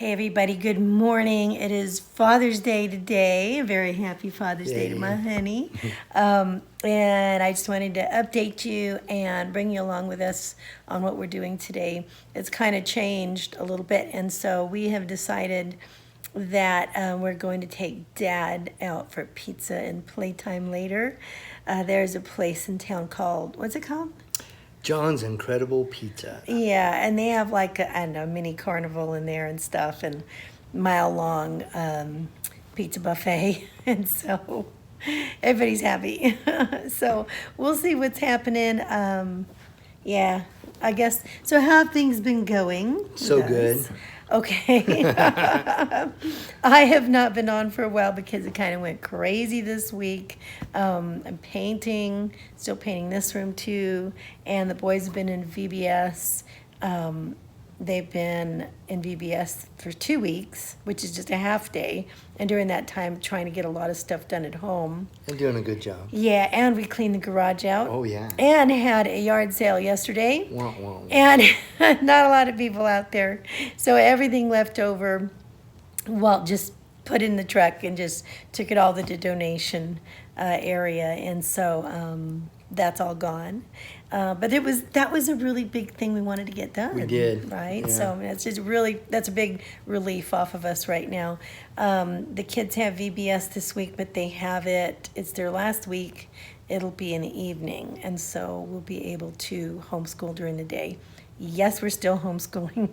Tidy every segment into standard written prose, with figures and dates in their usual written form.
Hey everybody, good morning. It is Father's Day today. A very happy Father's Day to my honey. And I just wanted to update you and bring you along with us on what we're doing today. It's kind of changed a little bit, and so we have decided that we're going to take Dad out for pizza and playtime later. There's a place in town called, what's it called? John's Incredible Pizza. Yeah, and they have like a, I don't know, mini carnival in there and stuff, and mile-long pizza buffet, and so everybody's happy. So we'll see what's happening. Yeah, I guess. So how have things been going? So good. Okay. I have not been on for a while because it kind of went crazy this week. I'm painting, still painting this room too, and the boys have been in VBS. They've been in VBS for 2 weeks, which is just a half day, and during that time trying to get a lot of stuff done at home. And doing a good job. Yeah, and we cleaned the garage out. Oh, yeah. And had a yard sale yesterday. Wah, wah, wah. And not a lot of people out there. So everything left over, well, just put in the truck and just took it all to the donation area. And so that's all gone. But that was a really big thing we wanted to get done. We did. Right? Yeah. So that's a big relief off of us right now. The kids have VBS this week, but it's their last week. It'll be in the evening, and so we'll be able to homeschool during the day. Yes, we're still homeschooling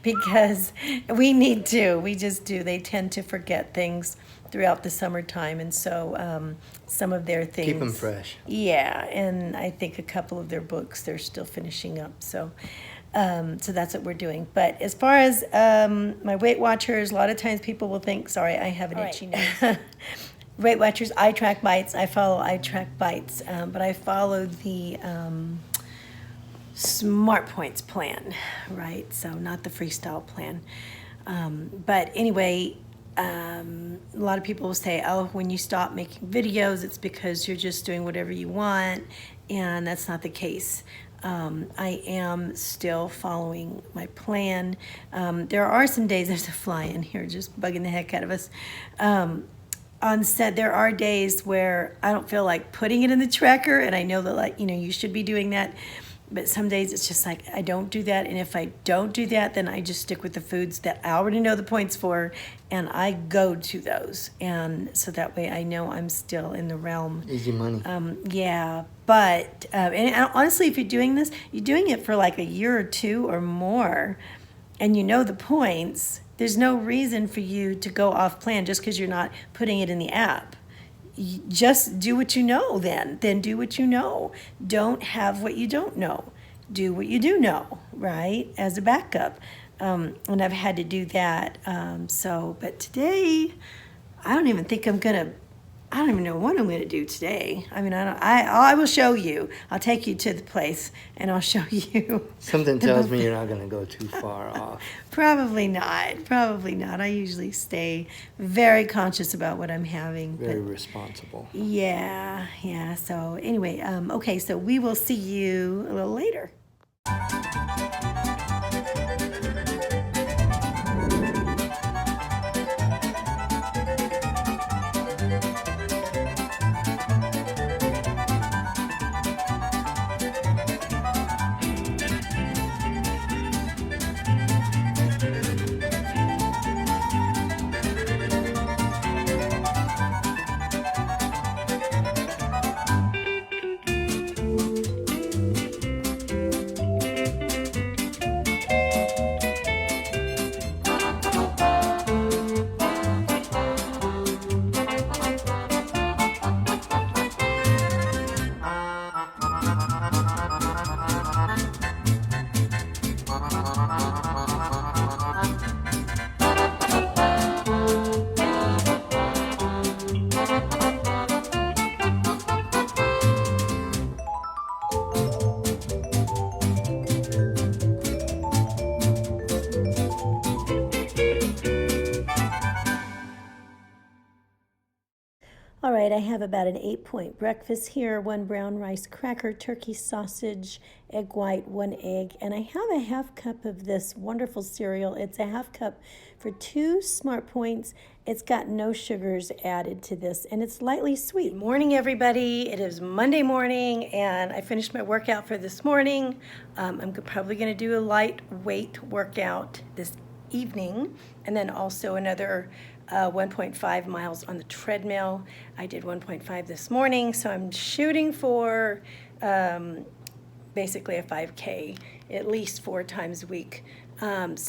because we need to. We just do. They tend to forget things throughout the summertime, and so some of their things... Keep them fresh. Yeah, and I think a couple of their books they're still finishing up, so that's what we're doing. But as far as my Weight Watchers, a lot of times people will think, sorry, I have an itchy nose. Weight Watchers, I Track Bites. I follow I Track Bites, but I follow the Smart Points plan, right? So not the freestyle plan. But anyway, a lot of people will say, oh, when you stop making videos, it's because you're just doing whatever you want, and that's not the case. I am still following my plan. There are some days, there's a fly in here just bugging the heck out of us. On set, there are days where I don't feel like putting it in the tracker, and I know that, you should be doing that. But some days it's just like I don't do that, and if I don't do that, then I just stick with the foods that I already know the points for, and I go to those, and so that way I know I'm still in the realm. Easy money. Yeah, but and honestly, if you're doing this, you're doing it for like a year or two or more, and you know the points. There's no reason for you to go off plan just because you're not putting it in the app. Just do what you know then do what you know. Don't have what you don't know. Do what you do know, right, as a backup. And I've had to do that. But today, I don't even know what I'm gonna do today. I mean, I will show you. I'll take you to the place and I'll show you. Something tells me you're not going to go too far off. Probably not. I usually stay very conscious about what I'm having. Very responsible. Yeah. So anyway, okay, so we will see you a little later. right, I have about an 8-point breakfast here. 1 brown rice cracker, turkey sausage, egg white, 1 egg, and I have a half cup of this wonderful cereal. It's a half cup for 2 Smart Points. It's got no sugars added to this, and it's lightly sweet. Good morning, everybody. It is Monday morning, and I finished my workout for this morning. I'm probably going to do a lightweight workout this evening, and then also another 1.5 miles on the treadmill. I did 1.5 this morning, so I'm shooting for basically a 5K at least 4 times a week. But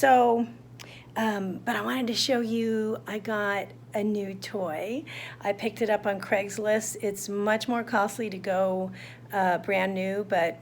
I wanted to show you, I got a new toy. I picked it up on Craigslist. It's much more costly to go brand new, but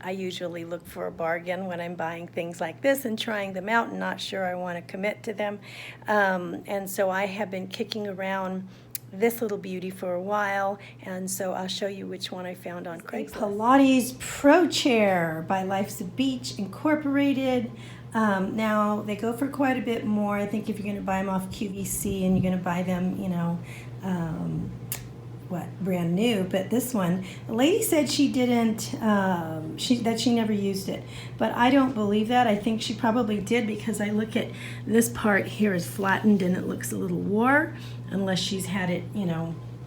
I usually look for a bargain when I'm buying things like this and trying them out and not sure I want to commit to them. And so I have been kicking around this little beauty for a while, and so I'll show you which one I found on Craigslist. Pilates Pro Chair by Life's a Beach Incorporated. Now, they go for quite a bit more. I think if you're going to buy them off QVC and you're going to buy them, brand new, but this one, the lady said she didn't, that she never used it, but I don't believe that. I think she probably did, because I look at this part here is flattened and it looks a little wore, unless she's had it,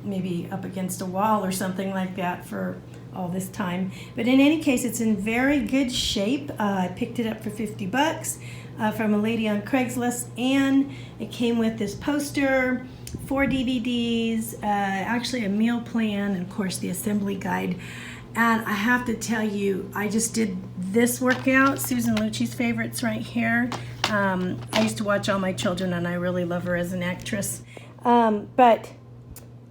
maybe up against a wall or something like that for all this time. But in any case, it's in very good shape. I picked it up for $50 from a lady on Craigslist, and it came with this poster, 4 DVDs, actually a meal plan, and of course the assembly guide. And I have to tell you, I just did this workout, Susan Lucci's favorites right here. I used to watch All My Children, and I really love her as an actress. But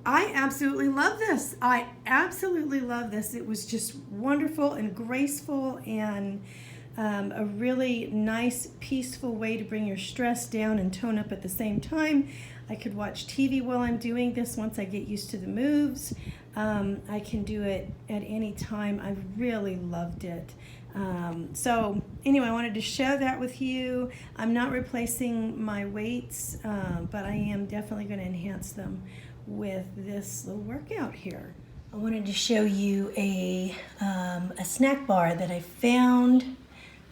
I absolutely love this. I absolutely love this. It was just wonderful and graceful, and a really nice, peaceful way to bring your stress down and tone up at the same time. I could watch TV while I'm doing this once I get used to the moves. I can do it at any time. I really loved it. So anyway, I wanted to share that with you. I'm not replacing my weights, but I am definitely going to enhance them with this little workout here. I wanted to show you a snack bar that I found.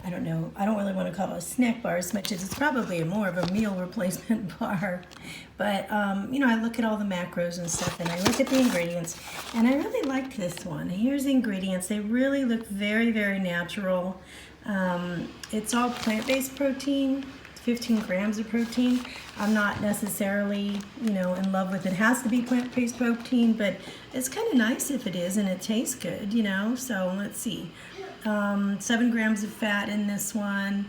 I don't know, I don't really want to call it a snack bar as much as it's probably more of a meal replacement bar. But, I look at all the macros and stuff, and I look at the ingredients, and I really liked this one. Here's the ingredients. They really look very, very natural. It's all plant-based protein, 15 grams of protein. I'm not necessarily, in love with it. It has to be plant-based protein, but it's kind of nice if it is, and it tastes good, So let's see. 7 grams of fat in this one.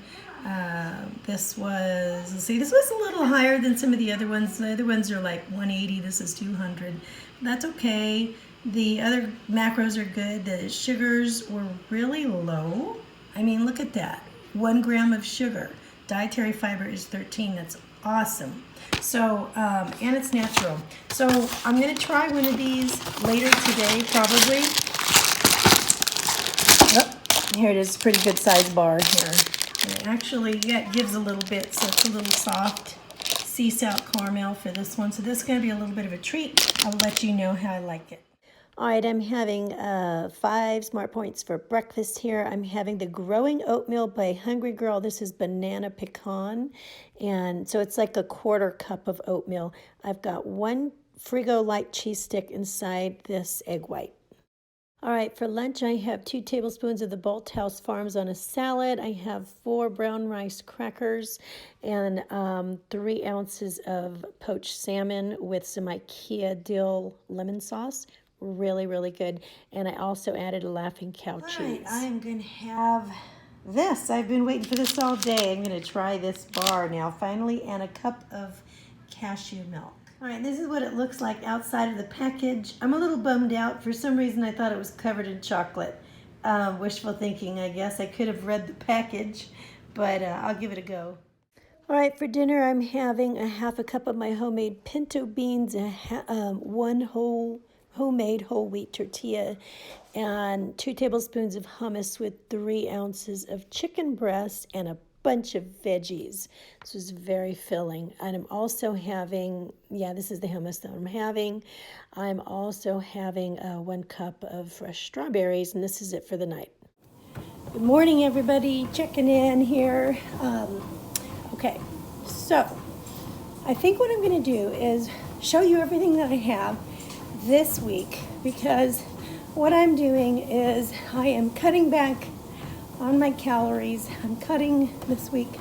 This was a little higher than some of the other ones. The other ones are like 180. This is 200. That's okay. The other macros are good. The sugars were really low. I mean, look at that. 1 gram of sugar. Dietary fiber is 13. That's awesome. So, and it's natural. So I'm going to try one of these later today, probably. Here it is, pretty good size bar here. And it actually gives a little bit, so it's a little soft sea salt caramel for this one. So this is going to be a little bit of a treat. I'll let you know how I like it. All right, I'm having 5 Smart Points for breakfast here. I'm having the Growing Oatmeal by Hungry Girl. This is banana pecan. And so it's like a 1/4 cup of oatmeal. I've got 1 Frigo light cheese stick inside this egg white. All right, for lunch I have 2 tablespoons of the Bolthouse Farms on a salad. I have 4 brown rice crackers and 3 ounces of poached salmon with some IKEA dill lemon sauce. Really, really good. And I also added a Laughing Cow cheese. All right, I am going to have this. I've been waiting for this all day. I'm going to try this bar now, finally, and a cup of cashew milk. All right, this is what it looks like outside of the package. I'm a little bummed out. For some reason, I thought it was covered in chocolate. Wishful thinking, I guess. I could have read the package, but I'll give it a go. All right, for dinner, I'm having a 1/2 cup of my homemade pinto beans, 1 homemade whole wheat tortilla, and 2 tablespoons of hummus with 3 ounces of chicken breast and a bunch of veggies. This was very filling. And I'm also having, this is the hummus that I'm having. I'm also having 1 cup of fresh strawberries, and this is it for the night. Good morning, everybody. Checking in here. Okay, so I think what I'm going to do is show you everything that I have this week, because what I'm doing is I am cutting back on my calories. I'm cutting this week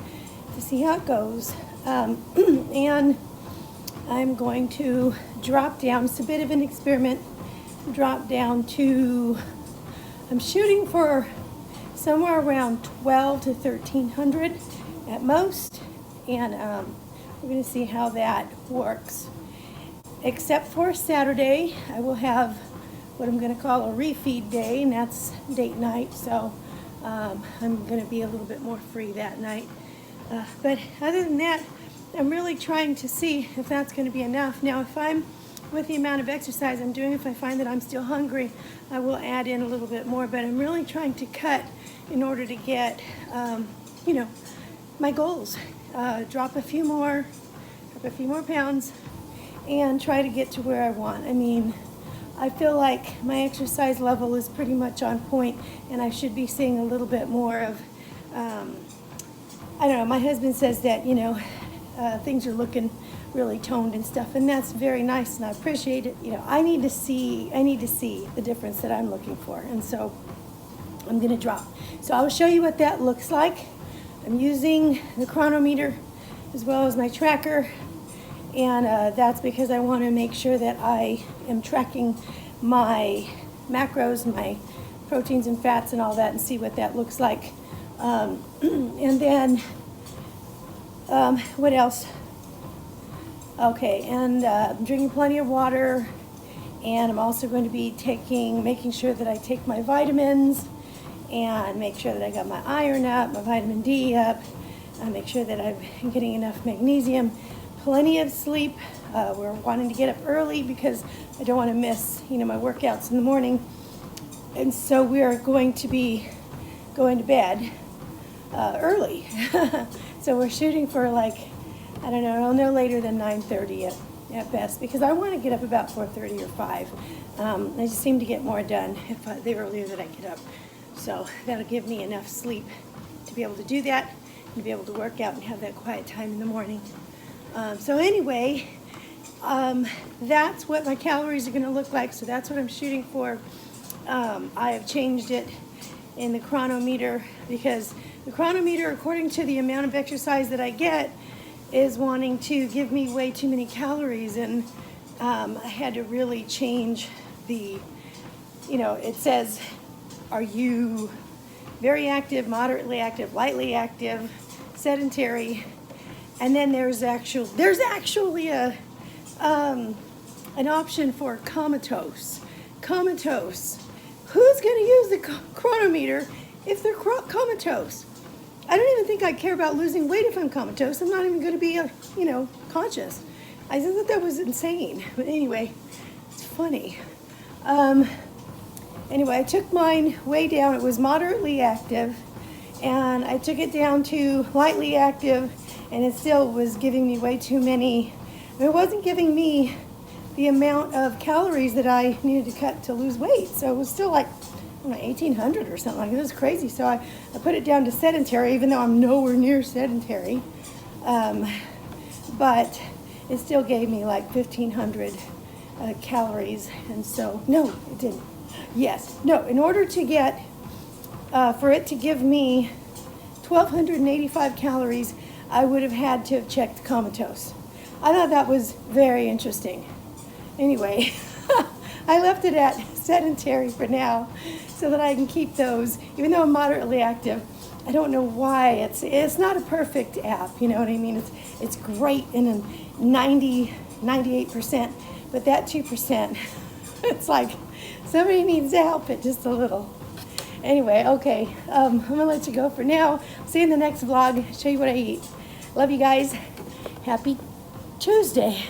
to see how it goes. And I'm going to drop down. It's a bit of an experiment. Drop down to, I'm shooting for somewhere around 12 to 1300 at most. And we're going to see how that works. Except for Saturday, I will have what I'm going to call a refeed day, and that's date night. So I'm going to be a little bit more free that night. But other than that, I'm really trying to see if that's going to be enough. Now, if I'm, with the amount of exercise I'm doing, if I find that I'm still hungry, I will add in a little bit more. But I'm really trying to cut in order to get, my goals. Drop a few more pounds, and try to get to where I want. I mean, I feel like my exercise level is pretty much on point, and I should be seeing a little bit more of, I don't know, my husband says that, things are looking really toned and stuff, and that's very nice, and I appreciate it. I need to see the difference that I'm looking for, and so I'm going to drop. So I will show you what that looks like. I'm using the chronometer as well as my tracker. And that's because I want to make sure that I am tracking my macros, my proteins and fats and all that, and see what that looks like. And then, what else? Okay, and I'm drinking plenty of water, and I'm also going to be making sure that I take my vitamins, and make sure that I got my iron up, my vitamin D up, make sure that I'm getting enough magnesium. Plenty of sleep. We're wanting to get up early because I don't want to miss, my workouts in the morning. And so we are going to be going to bed early. So we're shooting for no later than 9:30 at best, because I want to get up about 4:30 or 5. I just seem to get more done the earlier that I get up. So that'll give me enough sleep to be able to do that, and to be able to work out and have that quiet time in the morning. So anyway, that's what my calories are going to look like. So that's what I'm shooting for. I have changed it in the chronometer, because the chronometer, according to the amount of exercise that I get, is wanting to give me way too many calories. And I had to really change it says, are you very active, moderately active, lightly active, sedentary? And then there's actually an option for comatose. Comatose. Who's going to use the chronometer if they're comatose? I don't even think I care about losing weight if I'm comatose. I'm not even going to be, conscious. I thought that was insane. But anyway, it's funny. Anyway, I took mine way down. It was moderately active, and I took it down to lightly active. And it still was giving me way too many. It wasn't giving me the amount of calories that I needed to cut to lose weight. So it was still like 1,800 or something like that. It was crazy. So I put it down to sedentary, even though I'm nowhere near sedentary. But it still gave me like 1,500 calories. And so, no, it didn't. Yes. No, in order to get, for it to give me 1,285 calories, I would have had to have checked comatose. I thought that was very interesting. Anyway, I left it at sedentary for now so that I can keep those, even though I'm moderately active. I don't know why. It's not a perfect app, you know what I mean? It's great in a 98%, but that 2%, it's like somebody needs to help it just a little. Anyway, okay, I'm gonna let you go for now. See you in the next vlog, show you what I eat. Love you guys. Happy Tuesday.